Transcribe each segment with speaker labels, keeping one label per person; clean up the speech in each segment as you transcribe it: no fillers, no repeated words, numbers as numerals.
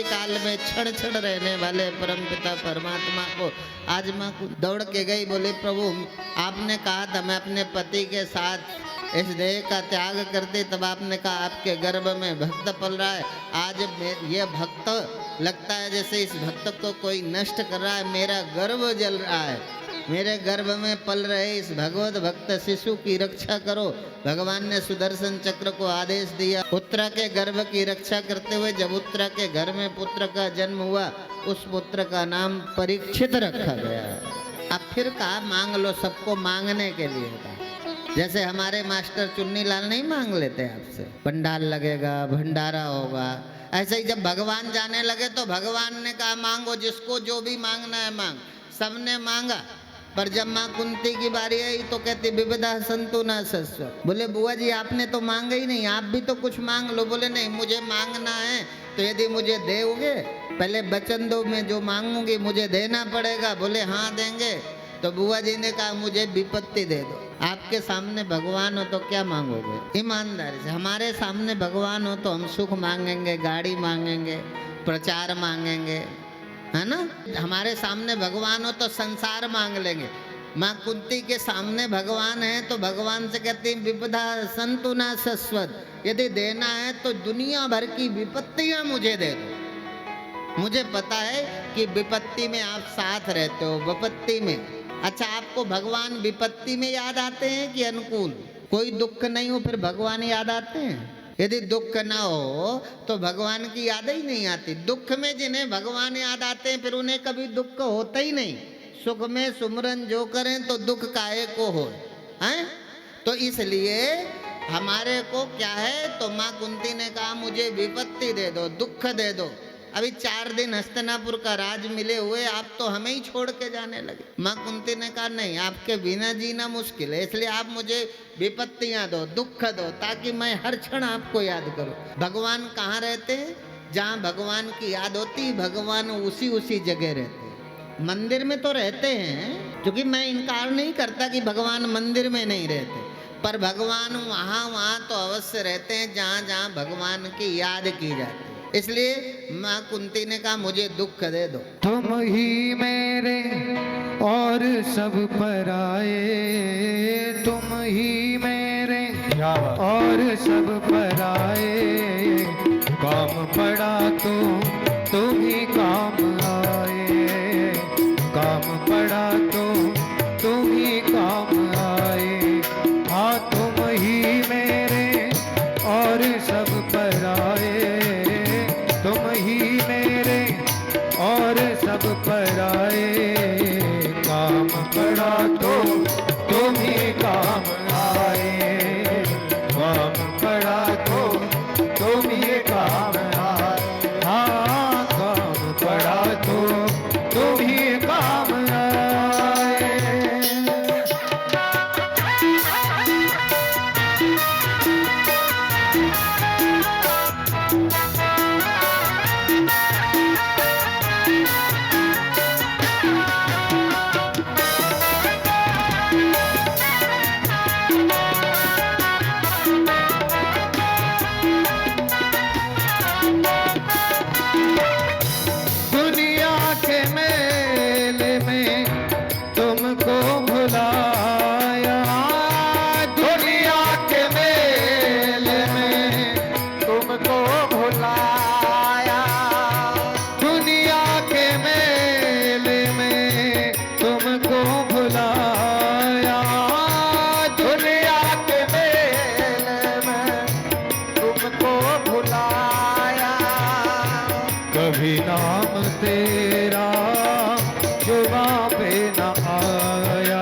Speaker 1: काल में क्षण क्षण रहने वाले परम पिता परमात्मा को आज माँ दौड़ के गई, बोले प्रभु आपने कहा था मैं अपने पति के साथ इस देह का त्याग करते, तब आपने कहा आपके गर्भ में भक्त पल रहा है। आज ये भक्त लगता है जैसे इस भक्त को कोई नष्ट कर रहा है, मेरा गर्भ जल रहा है, मेरे गर्भ में पल रहे इस भगवत भक्त शिशु की रक्षा करो। भगवान ने सुदर्शन चक्र को आदेश दिया, उत्तरा के गर्भ की रक्षा करते हुए जब उत्तरा के घर में पुत्र का जन्म हुआ, उस पुत्र का नाम परीक्षित रखा गया। अब फिर कहा मांग लो, सबको मांगने के लिए कहा। जैसे हमारे मास्टर चुन्नी लाल नहीं मांग लेते आपसे, पंडाल लगेगा, भंडारा होगा, ऐसे ही जब भगवान जाने लगे तो भगवान ने कहा मांगो, जिसको जो भी मांगना है मांग। सबने मांगा, पर जब माँ कुंती की बारी आई तो कहती विविधा संतु न सस्व। बोले बुआ जी आपने तो मांगा ही नहीं, आप भी तो कुछ मांग लो। बोले नहीं, मुझे मांगना है तो यदि मुझे दोगे, पहले वचन दो, मैं जो मांगूंगी मुझे देना पड़ेगा। बोले हाँ देंगे। तो बुआ जी ने कहा मुझे विपत्ति दे दो। आपके सामने भगवान हो तो क्या मांगोगे? ईमानदारी से। हमारे सामने भगवान हो तो हम सुख मांगेंगे, गाड़ी मांगेंगे, प्रचार मांगेंगे, है ना। हमारे सामने भगवान हो तो संसार मांग लेंगे। माँ कुंती के सामने भगवान है तो भगवान से कहती विपदा संतु ना सस्वत, यदि देना है तो दुनिया भर की विपत्तियां मुझे दे दो। मुझे पता है कि विपत्ति में आप साथ रहते हो, विपत्ति में। अच्छा, आपको भगवान विपत्ति में याद आते हैं कि अनुकूल? कोई दुख नहीं हो फिर भगवान याद आते हैं? यदि दुख ना हो तो भगवान की याद ही नहीं आती। दुख में जिन्हें भगवान याद आते हैं फिर उन्हें कभी दुख होता ही नहीं। सुख में सुमरन जो करें तो दुख काहे को हो, हैं? तो इसलिए हमारे को क्या है, तो माँ कुंती ने कहा मुझे विपत्ति दे दो, दुख दे दो। अभी 4 दिन हस्तिनापुर का राज मिले हुए, आप तो हमें ही छोड़ के जाने लगे। माँ कुंती ने कहा नहीं, आपके बिना जीना मुश्किल है, इसलिए आप मुझे विपत्तियां दो, दुख दो, ताकि मैं हर क्षण आपको याद करूं। भगवान कहाँ रहते हैं? जहाँ भगवान की याद होती भगवान उसी जगह रहते हैं। मंदिर में तो रहते हैं, क्योंकि मैं इनकार नहीं करता कि भगवान मंदिर में नहीं रहते, पर भगवान वहाँ तो अवश्य रहते हैं जहाँ जहाँ भगवान की याद की जाती है। इसलिए माँ कुंती ने कहा मुझे दुख दे दो।
Speaker 2: तुम ही मेरे और सब पराए, तुम ही मेरे और सब पराए, काम पड़ा तो तुम ही काम आए, काम पड़ा तो तुम ही काम आए। हाँ तुम ही मेरे और सब पराए, तुम ही मेरे और सब पराए, काम पड़ा तो तुम ही काम आए, काम पड़ा तो तुम ही काम आए। हाँ काम पड़ा तो तुम ही काम आए। कभी नाम तेरा जुबां पे न आया,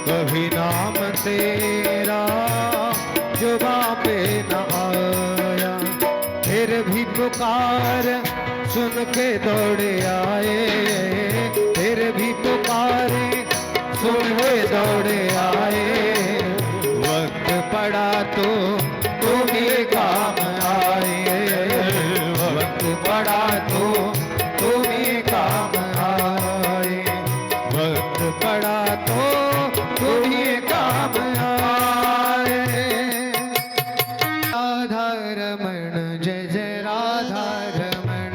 Speaker 2: कभी नाम तेरा जुबां पे न आया, फिर भी पुकार सुन के दौड़े आए, फिर भी पुकारे सुन के दौड़े आए। वक्त पड़ा तो तुम्हें काम आए, वक्त पड़ा तो तुम्हें काम आए, वक्त पड़ा तो तुम्हें काम आए। राधा रमण जय जय राधा रमण,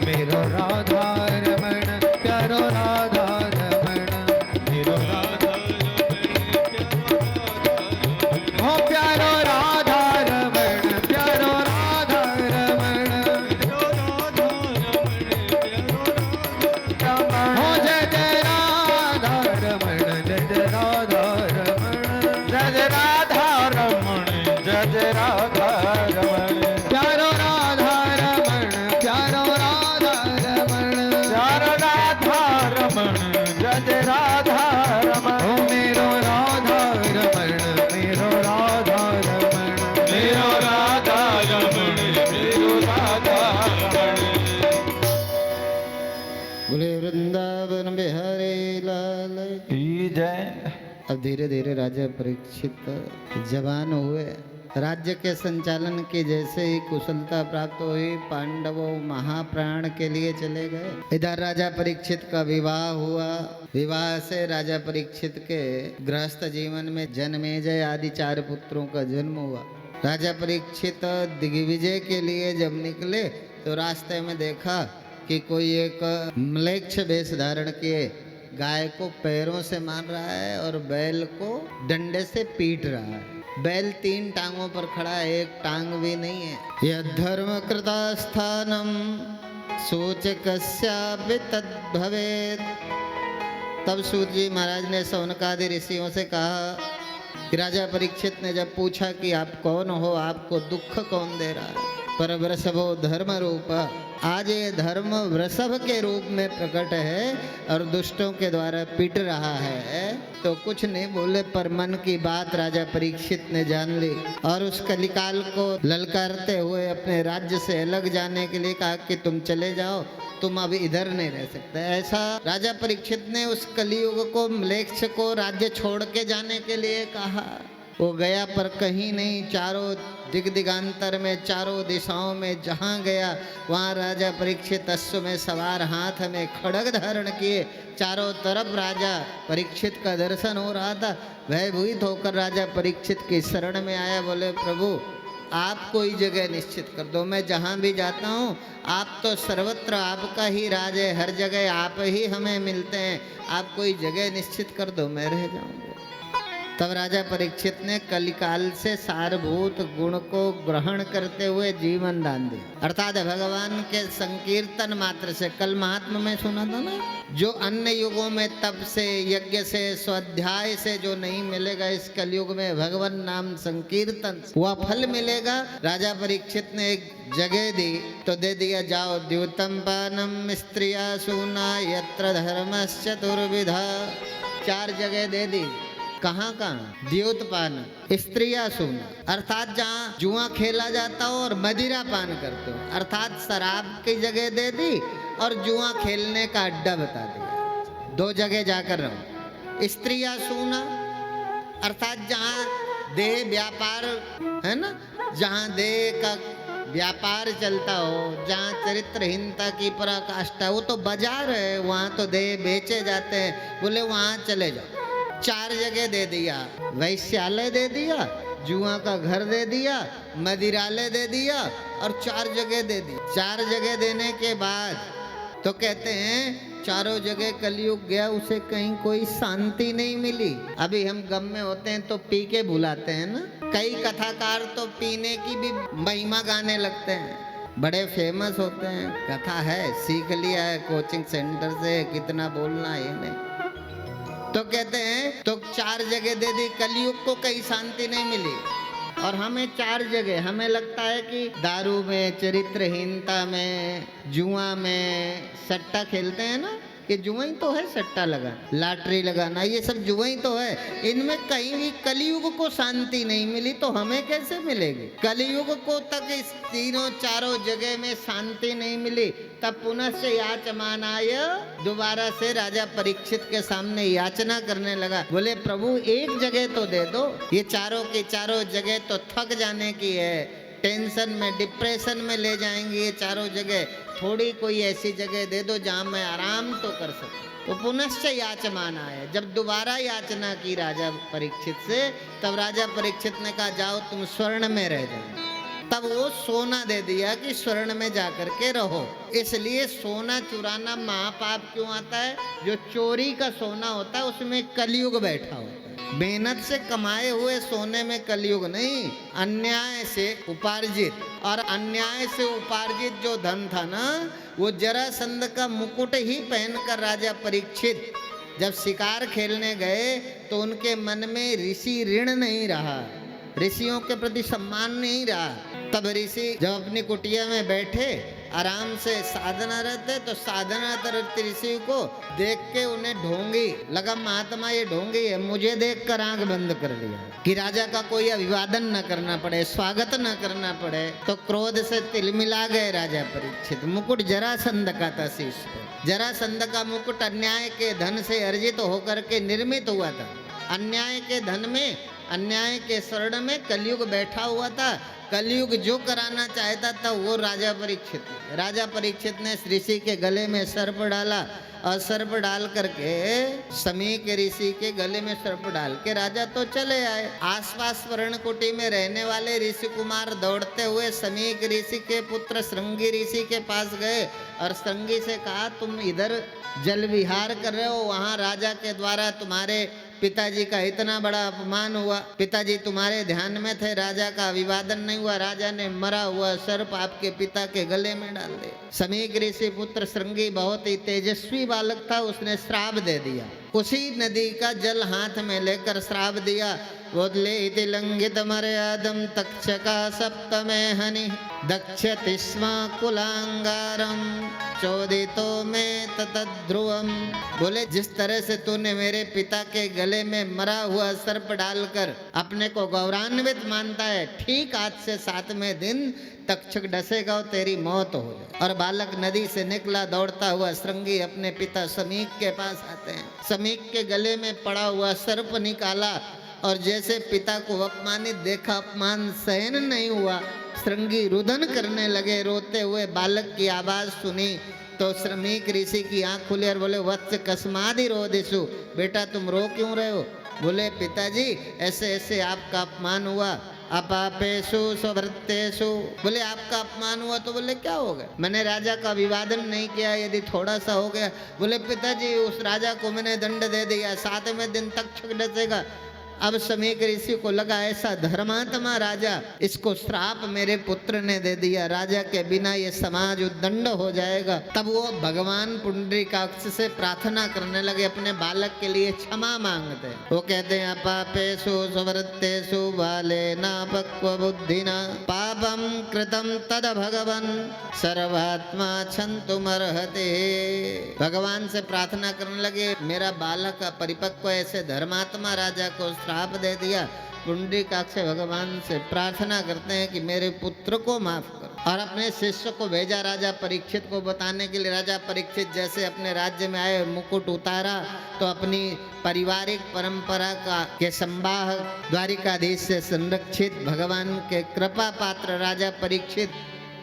Speaker 2: मेरो राधा रमण प्यारो राधा रमण मेरो राधा हो प्यारो राधा रमण प्यारो राधा रमण हो जय जय राधा रमण जय जय राधा रमण जय जय राधा रमण जय जय राधा रमण प्यारो राधा रमण प्यारो राधा रमण प्यारो राधा रमण जय जय राधा रमण हो मेरो राधा रमण मेरो राधा रमण मेरो राधा रमण मेरो राधा रमण
Speaker 1: बोले वृंदावन बिहारी लाल
Speaker 2: की जय।
Speaker 1: अब धीरे धीरे राजा परीक्षित जवान हुए। राज्य के संचालन की जैसे ही कुशलता प्राप्त हुई, पांडवों महाप्राण के लिए चले गए। इधर राजा परीक्षित का विवाह हुआ। विवाह से राजा परीक्षित के गृहस्थ जीवन में जन्मेजय आदि 4 पुत्रों का जन्म हुआ। राजा परीक्षित दिग्विजय के लिए जब निकले तो रास्ते में देखा कि कोई एक म्लेच्छ वेश धारण किए गाय को पैरों से मार रहा है और बैल को डंडे से पीट रहा है। बैल 3 टांगों पर खड़ा है, एक टांग भी नहीं है। यह धर्म कृता स्थानम सोच कस्यापि तद्भवेत्। तब सूत जी महाराज ने सौनकादि ऋषियों से कहा कि राजा परीक्षित ने जब पूछा कि आप कौन हो, आपको दुख कौन दे रहा है? पर वृषभो धर्म रूप, आज ये धर्म वृषभ के रूप में प्रकट है और दुष्टों के द्वारा पीट रहा है। तो कुछ नहीं बोले, पर मन की बात राजा परीक्षित ने जान ली और उस कलिकाल को ललकारते हुए अपने राज्य से अलग जाने के लिए कहा कि तुम चले जाओ, तुम अब इधर नहीं रह सकते। ऐसा राजा परीक्षित ने उस कलियुग को, म्लेच्छ को राज्य छोड़ के जाने के लिए कहा। वो गया पर कहीं नहीं, चारों दिग्दिगांतर में, चारों दिशाओं में जहाँ गया वहाँ राजा परीक्षित अश्व में सवार, हाथ में खड्ग धारण किए, चारों तरफ राजा परीक्षित का दर्शन हो रहा था। भयभीत होकर राजा परीक्षित की शरण में आया, बोले प्रभु आप कोई जगह निश्चित कर दो, मैं जहाँ भी जाता हूँ आप तो सर्वत्र आपका ही राज है, हर जगह आप ही हमें मिलते हैं, आप कोई जगह निश्चित कर दो, मैं रह जाऊँगा। तब राजा परीक्षित ने कलिकाल से सारभूत गुण को ग्रहण करते हुए जीवन दान दिया, अर्थात भगवान के संकीर्तन मात्र से। कल महात्मा में सुना था ना, जो अन्य युगों में तप से, यज्ञ से, स्वाध्याय से जो नहीं मिलेगा, इस कलयुग में भगवान नाम संकीर्तन वह फल मिलेगा। राजा परीक्षित ने एक जगह दी तो दे दिया, जाओ द्यूतम पानम स्त्रिया सूना यत्र धर्मश्चतुर्विधा। 4 जगह दे दी। कहाँ कहाँ? द्योतपान, स्त्रिया सून, अर्थात जहाँ जुआ खेला जाता हो और मदिरा पान करते हो, अर्थात शराब की जगह दे दी और जुआ खेलने का अड्डा बता दिया। 2 जगह जाकर रहो। स्त्रिया सूना अर्थात जहाँ देह व्यापार है ना, जहाँ देह का व्यापार चलता हो, जहाँ चरित्रहीनता की पराकाष्ठा, वो तो बाजार है, वहाँ तो देह बेचे जाते हैं। बोले वहाँ चले जाओ। 4 जगह दे दिया, वैश्यालय दे दिया, जुआ का घर दे दिया, मदिरालय दे दिया और 4 जगह दे दी। 4 जगह देने के बाद तो कहते हैं चारों जगह कलयुग गया, उसे कहीं कोई शांति नहीं मिली। अभी हम गम में होते हैं तो पी के भुलाते हैं ना, कई कथाकार तो पीने की भी महिमा गाने लगते हैं, बड़े फेमस होते हैं। कथा है, सीख लिया है कोचिंग सेंटर से, कितना बोलना है नहीं। तो कहते हैं तो 4 जगह दे दी, कलयुग को कहीं शांति नहीं मिली। और हमें 4 जगह, हमें लगता है कि दारू में, चरित्रहीनता में, जुआ में, सट्टा खेलते हैं ना, कि जुआ ही तो है सट्टा लगाना, लॉटरी लगाना, ये सब जुआ ही तो है। इनमें कहीं भी कलयुग को शांति नहीं मिली तो हमें कैसे मिलेगी? कलयुग को तक इस तीनों चारों जगह में शांति नहीं मिली। तब पुनः याचमानाय, दोबारा से राजा परीक्षित के सामने याचना करने लगा। बोले प्रभु एक जगह तो दे दो, ये चारों की चारों जगह तो थक जाने की है, टेंशन में, डिप्रेशन में ले जाएंगे ये चारों जगह, थोड़ी कोई ऐसी जगह दे दो जहाँ मैं आराम तो कर सकूं। तो पुनश्च याचमान आया, जब दोबारा याचना की राजा परीक्षित से, तब राजा परीक्षित ने कहा जाओ तुम स्वर्ण में रह जाओ। तब वो सोना दे दिया कि स्वर्ण में जाकर के रहो। इसलिए सोना चुराना महापाप क्यों आता है? जो चोरी का सोना होता है उसमें कलयुग बैठा होता है। मेहनत से कमाए हुए सोने में कलयुग नहीं, अन्याय से उपार्जित। और अन्याय से उपार्जित जो धन था ना, वो जरासंध का मुकुट ही पहनकर राजा परीक्षित जब शिकार खेलने गए तो उनके मन में ऋषि ऋण नहीं रहा, ऋषियों के प्रति सम्मान नहीं रहा। तब ऋषि जब अपनी कुटिया में बैठे आराम से साधना रहते, तो साधना करते ऋषि को देख के उन्हें ढोंगी लगा, महात्मा ये ढोंगी है, मुझे देख कर आंख बंद कर लिया कि राजा का कोई अभिवादन न करना पड़े, स्वागत न करना पड़े। तो क्रोध से तिलमिला गए राजा परीक्षित। मुकुट जरासंध का था शीश पर। जरासंध का मुकुट अन्याय के धन से अर्जित होकर के निर्मित हुआ था। अन्याय के धन में, अन्याय के स्वर्ण में कलयुग बैठा हुआ था। कलयुग जो कराना चाहता था वो राजा परीक्षित ने ऋषि के गले में सर्प डाला और सर्प डाल करके समीक ऋषि के गले में सर्प डाल के राजा तो चले आए। आसपास पर्णकुटी में रहने वाले ऋषि कुमार दौड़ते हुए समीक ऋषि के पुत्र श्रृंगी ऋषि के पास गए और श्रृंगी से कहा, तुम इधर जल विहार कर रहे हो, वहाँ राजा के द्वारा तुम्हारे पिताजी का इतना बड़ा अपमान हुआ, पिताजी तुम्हारे ध्यान में थे, राजा का अभिवादन नहीं हुआ, राजा ने मरा हुआ सर्प आपके पिता के गले में डाल दे। समीक ऋषि पुत्र श्रृंगी बहुत ही तेजस्वी बालक था, उसने श्राप दे दिया। उसी नदी का जल हाथ में लेकर श्राप दिया, बोले इति लंघित मर्यादम तक्षका सप्तमे हनि दक्षति स्म कुलांगारम चोदितो में ततध्रुवम। बोले जिस तरह से तूने मेरे पिता के गले में मरा हुआ सर्प डालकर अपने को गौरवान्वित मानता है, ठीक आज से 7वें दिन तक्षक डसेगा और तेरी मौत हो जाए। और बालक नदी से निकला दौड़ता हुआ श्रृंगी अपने पिता समीक के पास आते हैं। समीक के गले में पड़ा हुआ सर्प निकाला और जैसे पिता को अपमानित देखा, अपमान सहन नहीं हुआ, श्रृंगी रुदन करने लगे। रोते हुए बालक की आवाज सुनी तो श्रमीक ऋषि की आंख खुली और बोले, वत्स कस्मादि रोदिषु, बेटा तुम रो क्यों रहे हो? बोले पिताजी ऐसे ऐसे आपका अपमान हुआ, अपापेशु स्वभृत्येषु। बोले आपका अपमान हुआ? तो बोले क्या हो गया? मैंने राजा का अभिवादन नहीं किया, यदि थोड़ा सा हो गया। बोले पिताजी उस राजा को मैंने दंड दे दिया, 7वें दिन तक्षक डसेगा। अब समीक ऋषि को लगा ऐसा धर्मात्मा राजा, इसको श्राप मेरे पुत्र ने दे दिया, राजा के बिना ये समाज उद्दंड हो जाएगा। तब वो भगवान पुंडरीकाक्ष से प्रार्थना करने लगे, अपने बालक के लिए क्षमा मांगते। वो कहते हैं अपापेषु स्ववृत्तेषु बालेना पक्व बुद्धिना पापम कृतम तद भगवन् सर्वात्मा क्षन्तुमर्हति। भगवान से प्रार्थना करने लगे, मेरा बालक परिपक्व ऐसे धर्मात्मा राजा को श्राप दे दिया। पुंडरीकाक्ष भगवान से प्रार्थना करते हैं कि मेरे पुत्र को माफ करो। और अपने शिष्य को भेजा राजा परीक्षित को बताने के लिए। राजा परीक्षित जैसे अपने राज्य में आए, मुकुट उतारा तो अपनी पारिवारिक परंपरा का के संवाहक द्वारिकाधीश से संरक्षित भगवान के कृपा पात्र राजा परीक्षित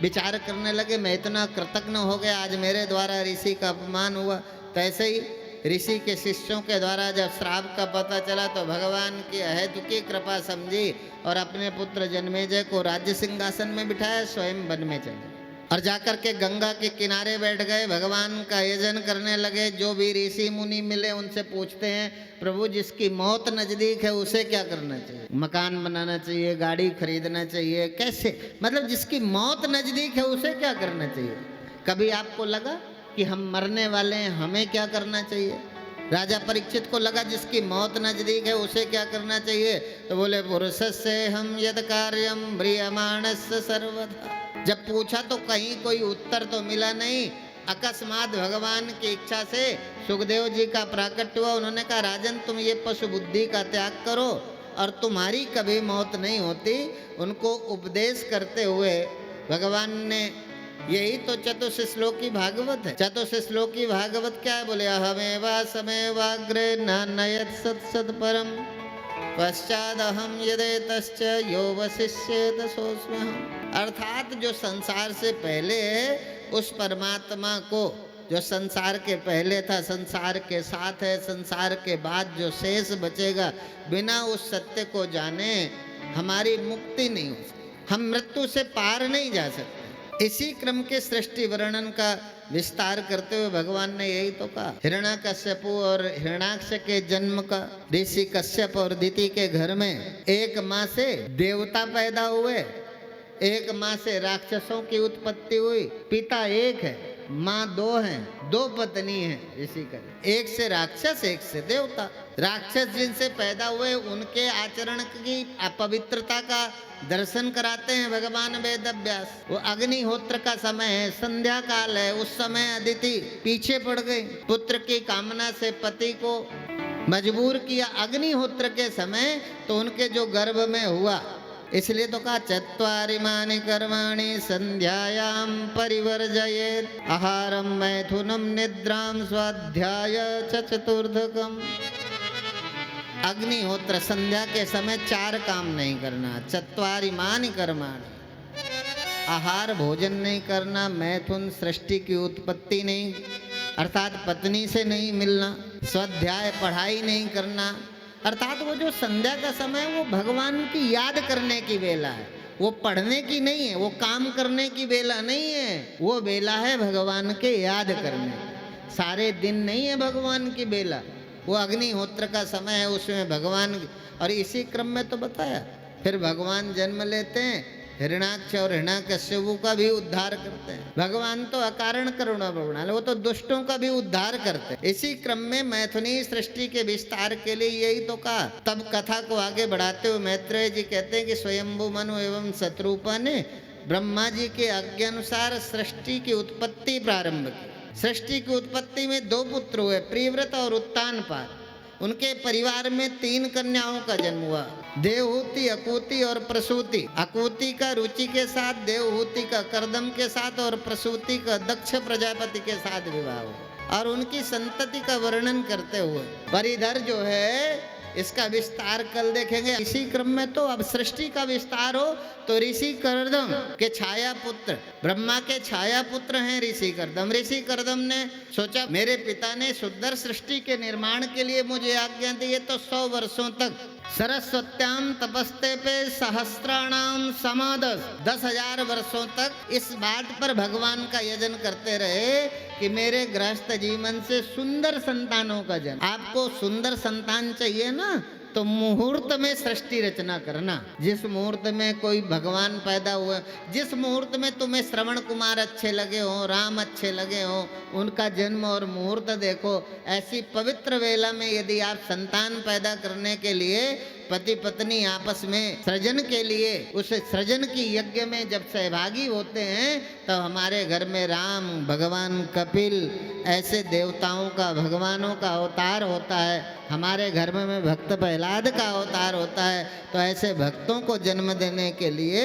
Speaker 1: विचार करने लगे, मैं इतना कृतज्ञ हो गया, आज मेरे द्वारा ऋषि का अपमान हुआ। तो ऐसे ही ऋषि के शिष्यों के द्वारा जब श्राप का पता चला तो भगवान की अहेतुकी कृपा समझी और अपने पुत्र जन्मेजय को राज्य सिंहासन में बिठाया, स्वयं वन में चले और जाकर के गंगा के किनारे बैठ गए। भगवान का यजन करने लगे। जो भी ऋषि मुनि मिले उनसे पूछते हैं, प्रभु जिसकी मौत नजदीक है उसे क्या करना चाहिए? मकान बनाना चाहिए, गाड़ी खरीदना चाहिए, कैसे? मतलब जिसकी मौत नजदीक है उसे क्या करना चाहिए? कभी आपको लगा कि हम मरने वाले हैं, हमें क्या करना चाहिए? राजा परीक्षित को लगा जिसकी मौत नजदीक है उसे क्या करना चाहिए? तो बोले पुरुषस्य हम यद कार्यम म्रियमाणस्य सर्वदा। जब पूछा तो कहीं कोई उत्तर तो मिला नहीं। अकस्मात भगवान की इच्छा से सुखदेव जी का प्राकट्य हुआ। उन्होंने कहा, राजन तुम ये पशु बुद्धि का त्याग करो और तुम्हारी कभी मौत नहीं होती। उनको उपदेश करते हुए भगवान ने, यही तो चतुश्लोकी भागवत है। चतुश्लोकी भागवत क्या है? बोले अहमेवा समेवाग्रे नानयत सत सत परम पश्चादहम यदेतश्च यो वशिष्येत सोऽस्म्यहम्। अर्थात जो संसार से पहले है उस परमात्मा को, जो संसार के पहले था, संसार के साथ है, संसार के बाद जो शेष बचेगा, बिना उस सत्य को जाने हमारी मुक्ति नहीं हो सकती। हम मृत्यु से पार नहीं जा सकते। इसी क्रम के सृष्टि वर्णन का विस्तार करते हुए भगवान ने यही तो कहा, हिरण्याकश्यप और हिरण्याक्ष के जन्म का, ऋषि कश्यप और दिति के घर में एक माँ से देवता पैदा हुए, एक माँ से राक्षसों की उत्पत्ति हुई। पिता एक है, माँ दो हैं, दो पत्नी हैं ऋषि का, एक से राक्षस एक से देवता। राक्षस जिनसे पैदा हुए उनके आचरण की अपवित्रता का दर्शन कराते हैं भगवान वेद व्यास। वो अग्निहोत्र का समय है, संध्या काल है, उस समय अदिति पीछे पड़ गई, पुत्र की कामना से पति को मजबूर किया अग्निहोत्र के समय, तो उनके जो गर्भ में हुआ, इसलिए तो कहा चत्वारिमानि कर्माणि संध्यायां परिवर्जयेत्, आहारं मैथुनं निद्रां स्वाध्याय च चतुर्धकम्। अग्निहोत्र संध्या के समय 4 काम नहीं करना, चत्वारिमानि कर्माणि, आहार भोजन नहीं करना, मैथुन सृष्टि की उत्पत्ति नहीं अर्थात पत्नी से नहीं मिलना, स्वाध्याय पढ़ाई नहीं करना, अर्थात वो जो संध्या का समय है वो भगवान की याद करने की वेला है, वो पढ़ने की नहीं है, वो काम करने की वेला नहीं है, वो वेला है भगवान के याद करने। सारे दिन नहीं है भगवान की वेला, वो अग्निहोत्र का समय है, उसमें भगवान। और इसी क्रम में तो बताया, फिर भगवान जन्म लेते हैं, हिरण्याक्ष और हिरण्याकश्यप का भी उद्धार करते हैं। भगवान तो अकारण करुणा प्रणाल, वो तो दुष्टों का भी उद्धार करते हैं। इसी क्रम में मैथुनी सृष्टि के विस्तार के लिए यही तो कहा। तब कथा को आगे बढ़ाते हुए मैत्रेय जी कहते हैं कि स्वयंभू मनु एवं शत्रुपा ने ब्रह्मा जी के आज्ञानुसार सृष्टि की उत्पत्ति प्रारंभ की। सृष्टि की उत्पत्ति में 2 पुत्र हुए, प्रियव्रत और उत्तानपाद। उनके परिवार में 3 कन्याओं का जन्म हुआ, देवहूति, अकूति और प्रसूति। अकूति का रुचि के साथ, देवहूति का कर्दम के साथ और प्रसूति का दक्ष प्रजापति के साथ विवाह हुआ। और उनकी संतति का वर्णन करते हुए पर इधर जो है इसका विस्तार कल देखेंगे। इसी क्रम में तो अब सृष्टि का विस्तार हो तो ऋषि कर्दम के छाया पुत्र, ब्रह्मा के छाया पुत्र हैं ऋषि कर्दम। ऋषि कर्दम ने सोचा मेरे पिता ने सुंदर सृष्टि के निर्माण के लिए मुझे आज्ञा दी है, तो 100 वर्षों तक सरस्वत्याम तपस्ते पे सहस्त्राणाम समादस, 10,000 वर्षों तक इस बात पर भगवान का यजन करते रहे कि मेरे गृहस्थ जीवन से सुंदर संतानों का जन्म। आपको सुंदर संतान चाहिए ना, तो मुहूर्त में सृष्टि रचना करना। जिस मुहूर्त में कोई भगवान पैदा हुआ, जिस मुहूर्त में तुम्हें श्रवण कुमार अच्छे लगे हो, राम अच्छे लगे हो, उनका जन्म और मुहूर्त देखो। ऐसी पवित्र वेला में यदि आप संतान पैदा करने के लिए पति पत्नी आपस में सृजन के लिए उस सृजन की यज्ञ में जब सहभागी होते हैं, तो हमारे घर में राम, भगवान कपिल, ऐसे देवताओं का, भगवानों का अवतार होता है। हमारे घर में भक्त प्रहलाद का अवतार होता है। तो ऐसे भक्तों को जन्म देने के लिए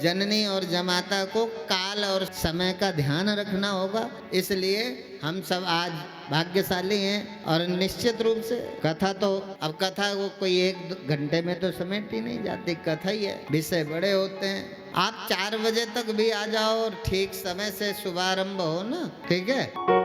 Speaker 1: जननी और जमाता को काल और समय का ध्यान रखना होगा। इसलिए हम सब आज भाग्यशाली हैं। और निश्चित रूप से कथा तो, अब कथा को कोई 1 घंटे में तो समेटी नहीं जाती, कथा ही है, विषय बड़े होते हैं। आप 4 बजे तक भी आ जाओ और ठीक समय से शुभारंभ हो ना, ठीक है।